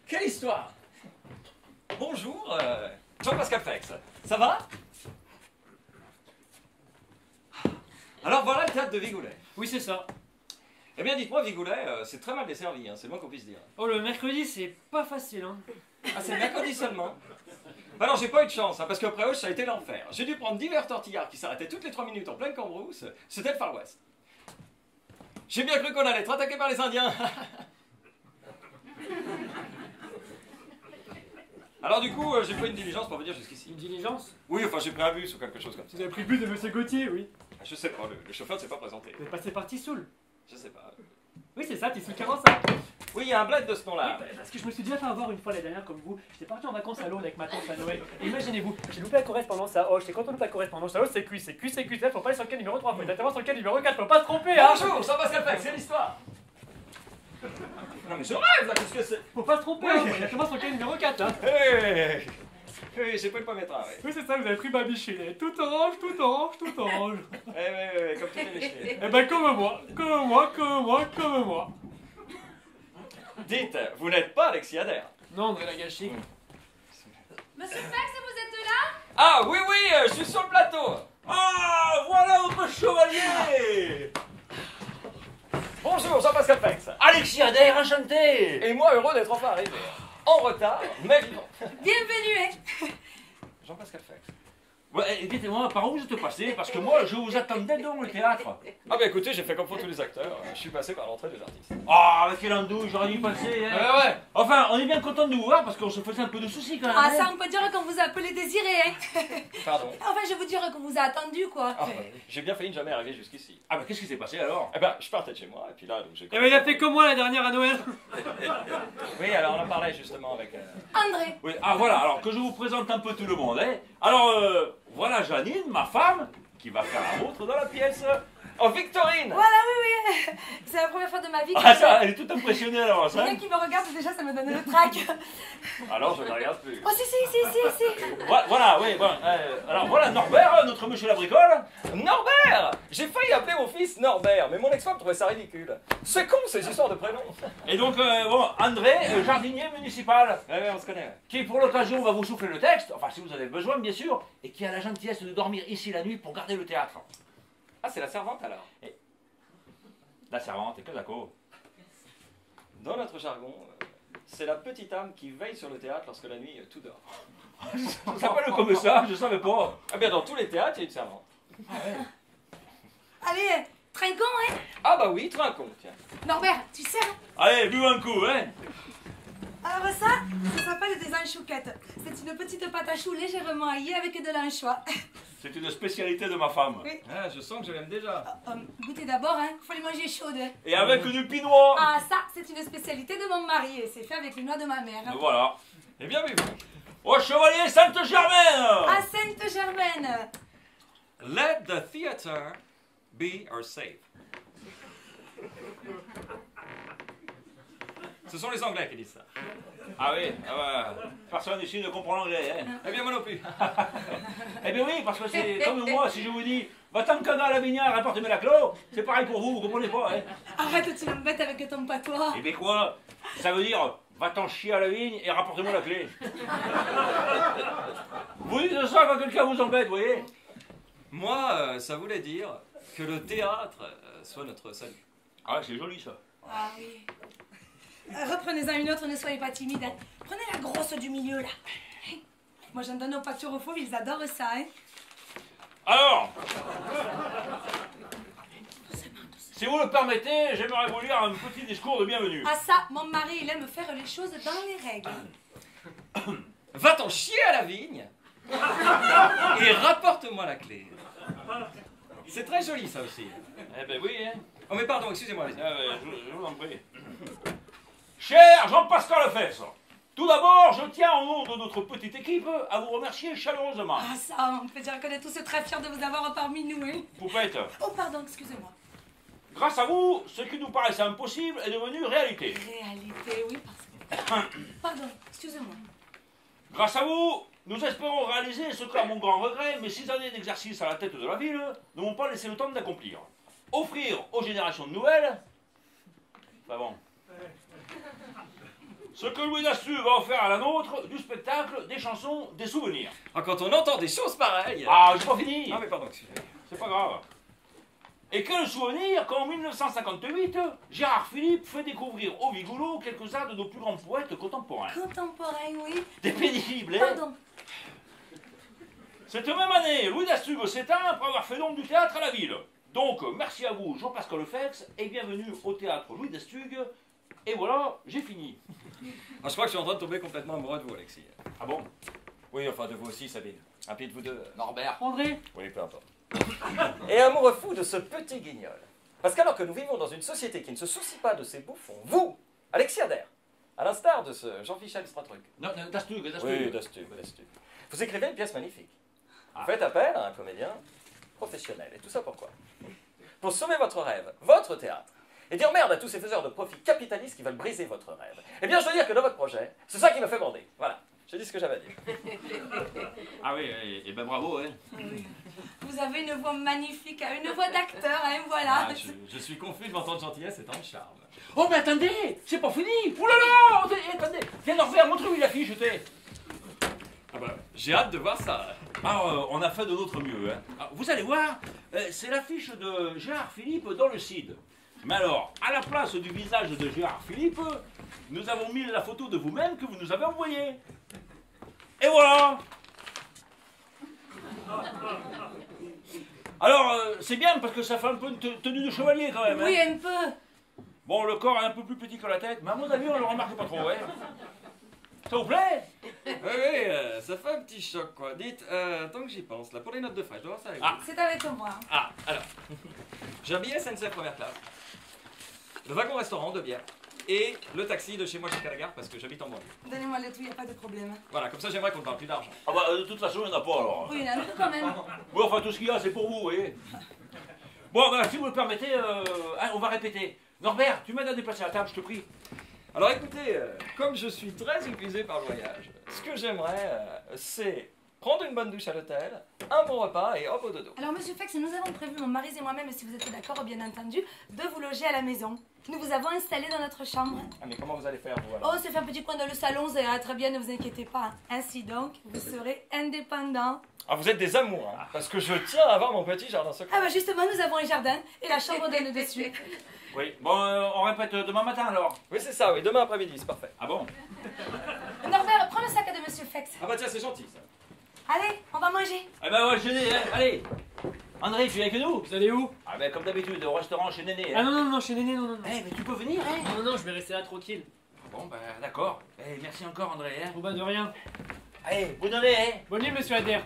Quelle histoire! Bonjour, Jean-Pascal Fex. Ça va? Alors voilà le théâtre de Vigoulet. Oui, c'est ça. Eh bien, dites-moi, Vigoulet, c'est très mal desservi, hein, c'est le moins qu'on puisse dire. Oh, le mercredi, c'est pas facile, hein. Ah, c'est le mercredi seulement? Bah non, j'ai pas eu de chance, hein, parce qu'après Auch, ça a été l'enfer. J'ai dû prendre divers tortillards qui s'arrêtaient toutes les 3 minutes en pleine cambrousse. C'était le Far West. J'ai bien cru qu'on allait être attaqué par les Indiens. Alors du coup, j'ai pris une diligence pour venir jusqu'ici. Une diligence? Oui, enfin j'ai pris un bus ou quelque chose comme ça. Vous avez pris le bus de Monsieur Gauthier, oui. Je sais pas, le chauffeur ne s'est pas présenté. Vous êtes passé par Tissoul. Je sais pas. Oui, c'est ça, Tissoul 45. Oui, il y a un bled de ce nom-là. Oui, parce que je me suis déjà fait avoir une fois l'année dernière comme vous. J'étais parti en vacances à Londres avec ma tante à Noël. Et imaginez-vous, j'ai loupé la correspondance à Auch. Et quand on loupe la correspondance à Auch, c'est cuit, c'est cuit, c'est cuit. Là, faut pas aller sur le quai numéro 3, faut exactement sur le quai numéro 4, faut pas se tromper, hein. Bonjour, Jean-Pascal Fex, c'est l'histoire. Non mais je rêve là, qu'est-ce que c'est? Faut pas se tromper, hein. Faut exactement sur le quai numéro 4, hein. Hey. Oui, j'ai pris le premier train, oui. Oui, c'est ça, vous avez pris ma biche. Elle est tout orange, tout orange, tout orange. Oui, comme tous les Michelin. Eh ben, comme moi, comme moi, comme moi, comme moi. Dites, vous n'êtes pas Alexis Adair? Non, André Lagacé. Monsieur Fex, vous êtes là? Ah oui, je suis sur le plateau. Ah, voilà votre chevalier! Bonjour, Jean-Pascal Fex. Alexis Adair, enchanté! Et moi, heureux d'être enfin arrivé. En retard, mais vivant. Bienvenue, hein? Jean-Pascal Fex. Ouais, dites-moi, par où vous êtes passé? Parce que moi, je vous attendais dans le théâtre. Ah bah écoutez, j'ai fait comme pour tous les acteurs. Je suis passé par l'entrée des artistes. Ah, quelle andouille, j'aurais dû passer, hein. Ouais. Enfin, on est bien content de vous voir parce qu'on se faisait un peu de soucis quand même. Ah, hein. ça, on peut dire qu'on vous a appelé Désiré, hein? Pardon. Enfin, je veux dire qu'on vous a attendu, quoi. Ah, j'ai bien failli ne jamais arriver jusqu'ici. Ah, bah qu'est-ce qui s'est passé alors? Eh ben, je partais de chez moi, et puis là, donc j'ai... Eh ben, il a fait comme moi la dernière à Noël. Oui, alors on en parlait justement avec... André. Oui, ah voilà, alors que je vous présente un peu tout le monde, hein. Alors, voilà Janine, ma femme, qui va faire la vôtre dans la pièce. Oh, Victorine! Voilà, oui. C'est la première fois de ma vie que Ah ça, elle est toute impressionnée alors, ça. quelqu'un qui me regarde, déjà, ça me donne le trac. Alors, je ne regarde plus. Oh, si. Voilà, oui, bon. Alors voilà Norbert, notre monsieur la bricole. Norbert! J'ai failli appeler mon fils Norbert, mais mon ex-femme trouvait ça ridicule. C'est con, ces histoires de prénoms. Et donc, bon, André, jardinier municipal, Ouais, on se connaît. Ouais. qui pour l'occasion va vous souffler le texte, enfin si vous avez besoin bien sûr, et qui a la gentillesse de dormir ici la nuit pour garder le théâtre. Ah, c'est la servante alors. La servante, et que d'accord. Dans notre jargon, c'est la petite âme qui veille sur le théâtre lorsque la nuit tout dort. Ça s'appelle comme ça, je savais pas. Ah bien, dans tous les théâtres, il y a une servante. Allez, trinquons, hein? Ah bah oui, trinquons, tiens. Norbert, tu sais, hein? Allez, bu un coup, hein. Alors ça s'appelle des anchouquettes. C'est une petite pâte à choux légèrement aillée avec de l'anchois. C'est une spécialité de ma femme. Oui. Ah, je sens que je l'aime déjà. Goûtez d'abord, hein. Faut les manger chaudes. Et avec du pinot. Ah, ça, c'est une spécialité de mon mari et c'est fait avec les noix de ma mère. Voilà. Eh bien, oui. Au chevalier Sainte-Germaine. À Sainte-Germaine. Let the theater be our safe. Ce sont les Anglais qui disent ça. Ah oui, personne ici ne comprend l'anglais, hein. Eh bien, moi non plus. Eh bien oui, parce que c'est comme moi, si je vous dis, va-t'en canard à la vignard, rapporte-moi la clos, c'est pareil pour vous, vous comprenez pas, hein. Arrête, tu m'embêtes avec ton patois. Eh bien quoi? Ça veut dire, va-t'en chier à la vigne et rapporte-moi la clé. Vous dites ça quand quelqu'un vous embête, vous voyez? Moi, ça voulait dire que le théâtre soit notre salut. Ah, c'est joli ça. Ah oui. Reprenez-en une autre, ne soyez pas timide. Hein. Prenez la grosse du milieu, là. Moi, j'en donne aux pâtures fauves, ils adorent ça, hein. Alors, si vous le permettez, j'aimerais vous lire un petit discours de bienvenue. Ah ça, mon mari, il aime faire les choses dans les règles. Va-t'en chier à la vigne et rapporte-moi la clé. C'est très joli, ça aussi. Eh ben oui, hein. Oh, mais pardon, excusez-moi. Ah, je vous en prie. Cher Jean-Pascal Fess, tout d'abord, je tiens au nom de notre petite équipe à vous remercier chaleureusement. Ah ça, on peut dire qu'on est tous très fiers de vous avoir parmi nous, hein. Poupette, Oh, pardon, excusez-moi. grâce à vous, ce qui nous paraissait impossible est devenu réalité. Réalité, oui, parce que... Pardon, excusez-moi. Grâce à vous, nous espérons réaliser ce qu'à mon grand regret, mes 6 années d'exercice à la tête de la ville ne m'ont pas laissé le temps d'accomplir. Offrir aux générations nouvelles... Enfin bon... ce que Louis Dastu va offrir à la nôtre, du spectacle, des chansons, des souvenirs. Ah, quand on entend des choses pareilles... Ah, j'ai pas fini. Ah, mais pardon, excusez-moi. C'est pas grave. Et quel souvenir quand en 1958, Gérard Philippe fait découvrir au Vigolo quelques-uns de nos plus grands poètes contemporains. Contemporain, oui. Des pénibles, hein. Pardon. Cette même année, Louis Dastugue s'éteint après avoir fait donc du théâtre à la ville. Donc, merci à vous, Jean-Pascal Lefebvre, et bienvenue au théâtre Louis Dastugue. Et voilà, j'ai fini. Ah, je crois que je suis en train de tomber complètement amoureux de vous, Alexis. Ah bon? Oui, enfin de vous aussi, Sabine. Un pied de vous deux, Norbert. André, Oui, peu importe. Et amoureux fou de ce petit guignol. Parce qu'alors que nous vivons dans une société qui ne se soucie pas de ces bouffons, vous, Alexis Adair, à l'instar de ce Jean-Michel Stratruc. Non, Dastugue. Oui, Dastugue. Vous écrivez une pièce magnifique. Vous faites appel à un comédien professionnel. Et tout ça pourquoi? Pour sauver votre rêve, votre théâtre, et dire merde à tous ces faiseurs de profit capitalistes qui veulent briser votre rêve. Eh bien, je dois dire que dans votre projet, c'est ça qui me fait bander. Voilà, j'ai dit ce que j'avais à dire. Ah oui, et ben bravo, hein. Vous avez une voix magnifique, hein, une voix d'acteur, hein, voilà. Ah, je suis confus devant tant de gentillesse et tant de charme. Oh, mais attendez, c'est pas fini. Ouh là là, attendez. Viens, Norbert, montre-lui l'affiche, je t'ai. Ah bah, j'ai hâte de voir ça. Ah, on a fait de notre mieux, hein. Ah, vous allez voir, c'est l'affiche de Gérard Philippe dans le CID. Mais alors, à la place du visage de Gérard Philippe, nous avons mis la photo de vous-même que vous nous avez envoyée. Et voilà. Alors, c'est bien parce que ça fait un peu une tenue de chevalier quand même. Hein. Oui, un peu. Bon, le corps est un peu plus petit que la tête, mais à mon avis, on ne le remarque pas trop, hein. Ça vous plaît? Oui, ça fait un petit choc, quoi. Dites, tant que j'y pense, là, pour les notes de frais, je dois voir ça avec vous. C'est avec moi. Ah, alors. J'ai un billet SNCF première classe, le wagon-restaurant de bière, et le taxi de chez moi jusqu'à la gare, parce que j'habite en banlieue. Donnez-moi le tout, il n'y a pas de problème. Voilà, comme ça, j'aimerais qu'on ne parle plus d'argent. Ah bah, de toute façon, il n'y en a pas alors. Oui, il y en a un peu quand même. Oui, enfin, tout ce qu'il y a, c'est pour vous, vous voyez. Bon, bah, si vous le permettez, hein, on va répéter. Norbert, tu m'aides à déplacer la table, je te prie. Alors écoutez, comme je suis très épuisé par le voyage, ce que j'aimerais, c'est prendre une bonne douche à l'hôtel, un bon repas et hop au dodo. Alors, monsieur Fex, nous avons prévu, mon mari et moi-même, si vous êtes d'accord, bien entendu, de vous loger à la maison. Nous vous avons installé dans notre chambre. Ah mais comment vous allez faire, vous, alors? Oh, c'est fait un petit coin dans le salon, ça ira très bien, ne vous inquiétez pas. Ainsi donc, vous serez indépendant. Ah, vous êtes des amours, hein, parce que je tiens à avoir mon petit jardin secret. Ah bah justement, nous avons un jardin et la chambre donne dessus. Oui, bon, on répète demain matin alors. Oui, c'est ça, oui, demain après-midi, c'est parfait. Ah bon? Norbert, prends le sac à de monsieur Fex. Ah bah tiens, c'est gentil, ça. Allez, on va manger. Eh ben, ouais, Néné, hein, allez. André, tu viens avec nous? vous allez où? Ah ben, comme d'habitude, au restaurant chez Néné. Ah Hein. non, chez Néné, non. Eh, mais tu peux venir, hein? Non, je vais rester là tranquille. Bon, ben, d'accord. Eh, merci encore, André, hein. Bon bah de rien. Allez, bonne année, hein. Bonne nuit, monsieur Adair.